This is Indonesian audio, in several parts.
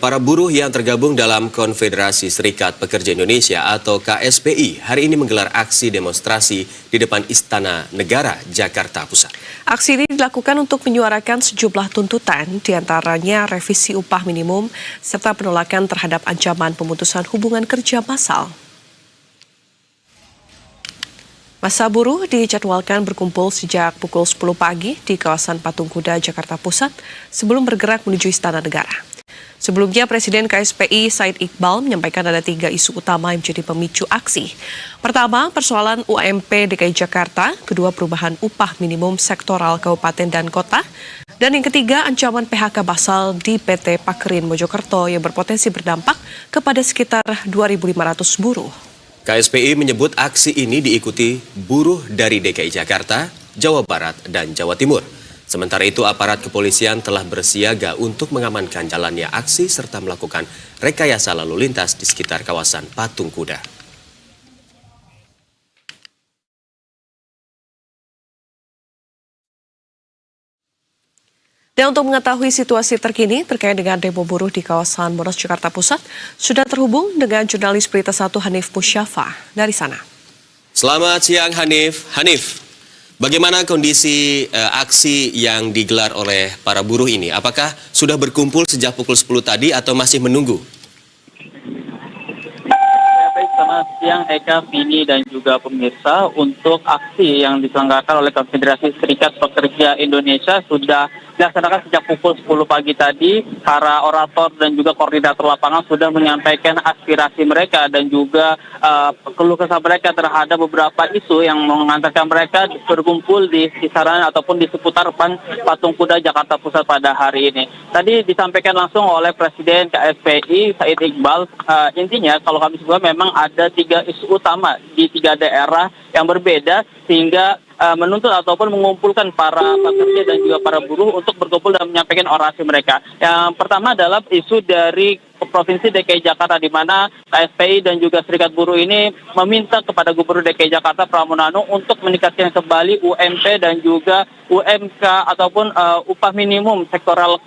Para buruh yang tergabung dalam Konfederasi Serikat Pekerja Indonesia atau KSPI hari ini menggelar aksi demonstrasi di depan Istana Negara, Jakarta Pusat. Aksi ini dilakukan untuk menyuarakan sejumlah tuntutan, diantaranya revisi upah minimum, serta penolakan terhadap ancaman pemutusan hubungan kerja massal. Massa buruh dijadwalkan berkumpul sejak pukul 10 pagi di kawasan Patung Kuda, Jakarta Pusat, sebelum bergerak menuju Istana Negara. Sebelumnya, Presiden KSPI Said Iqbal menyampaikan ada 3 isu utama yang menjadi pemicu aksi. Pertama, persoalan UMP DKI Jakarta, kedua perubahan upah minimum sektoral kabupaten dan kota, dan yang ketiga ancaman PHK massal di PT Pakerin Mojokerto yang berpotensi berdampak kepada sekitar 2.500 buruh. KSPI menyebut aksi ini diikuti buruh dari DKI Jakarta, Jawa Barat, dan Jawa Timur. Sementara itu, aparat kepolisian telah bersiaga untuk mengamankan jalannya aksi serta melakukan rekayasa lalu lintas di sekitar kawasan Patung Kuda. Dan untuk mengetahui situasi terkini terkait dengan demo buruh di kawasan Monas, Jakarta Pusat, sudah terhubung dengan jurnalis Berita 1 Hanif Musyafa dari sana. Selamat siang Hanif. Hanif, bagaimana kondisi aksi yang digelar oleh para buruh ini? Apakah sudah berkumpul sejak pukul 10 tadi atau masih menunggu? Selamat siang Eka, Vini, dan juga pemirsa. Untuk aksi yang diselenggarakan oleh Konfederasi Serikat Pekerja Indonesia sudah dilaksanakan sejak pukul 10 pagi tadi. Para orator dan juga koordinator lapangan sudah menyampaikan aspirasi mereka dan juga keluh kesah mereka terhadap beberapa isu yang mengantarkan mereka berkumpul di kisaran ataupun di seputar Patung Kuda Jakarta Pusat pada hari ini. Tadi disampaikan langsung oleh Presiden KSPI Said Iqbal, intinya kalau kami sebut memang ada 3 isu utama di 3 daerah yang berbeda sehingga menuntut ataupun mengumpulkan para pekerja dan juga para buruh untuk berkumpul dan menyampaikan orasi mereka. Yang pertama adalah isu dari Provinsi DKI Jakarta, di mana KSPI dan juga Serikat Buruh ini meminta kepada Gubernur DKI Jakarta Pramono Anung untuk meningkatkan kembali UMP dan juga UMK ataupun upah minimum sektoral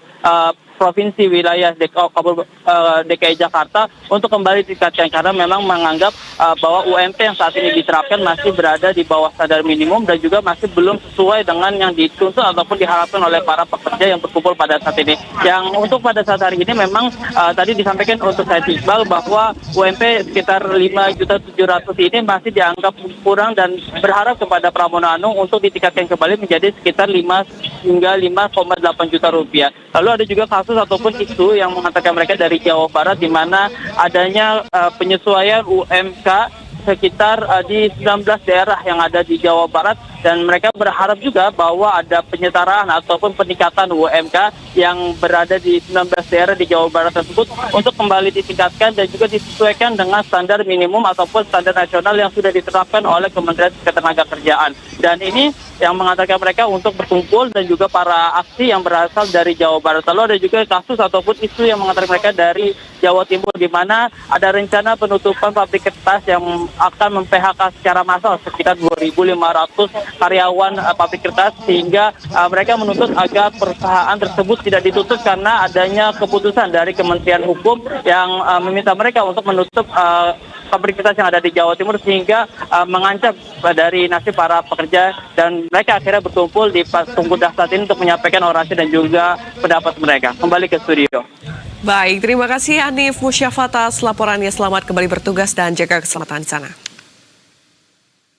provinsi wilayah DKI Jakarta untuk kembali ditingkatkan karena memang menganggap bahwa UMP yang saat ini diterapkan masih berada di bawah standar minimum dan juga masih belum sesuai dengan yang dituntut ataupun diharapkan oleh para pekerja yang berkumpul pada saat ini. Yang untuk pada saat hari ini memang tadi disampaikan untuk Said Iqbal bahwa UMP sekitar 5.700.000 ini masih dianggap kurang dan berharap kepada Pramono Anung untuk ditingkatkan kembali menjadi sekitar 5 hingga 5,8 juta rupiah. Lalu ada juga kasus ataupun isu yang mengatakan mereka dari Jawa Barat di mana adanya penyesuaian UMK sekitar di 19 daerah yang ada di Jawa Barat dan mereka berharap juga bahwa ada penyetaraan ataupun peningkatan UMK yang berada di 19 daerah di Jawa Barat tersebut untuk kembali ditingkatkan dan juga disesuaikan dengan standar minimum ataupun standar nasional yang sudah ditetapkan oleh Kementerian Ketenagakerjaan. Dan ini yang mengantarkan mereka untuk berkumpul dan juga para aksi yang berasal dari Jawa Barat. Lalu ada juga kasus ataupun isu yang mengantarkan mereka dari Jawa Timur di mana ada rencana penutupan pabrik kertas yang akan mem-PHK secara massal sekitar 2.500 karyawan pabrik kertas sehingga mereka menuntut agar perusahaan tersebut tidak ditutup karena adanya keputusan dari Kementerian Hukum yang meminta mereka untuk menutup pabrik kertas yang ada di Jawa Timur sehingga mengancam dari nasib para pekerja dan mereka akhirnya berkumpul di Patung Kuda saat ini untuk menyampaikan orasi dan juga pendapat mereka. Kembali ke studio. Baik, terima kasih Hanif Musyafa atas laporannya. Selamat kembali bertugas dan jaga keselamatan di sana.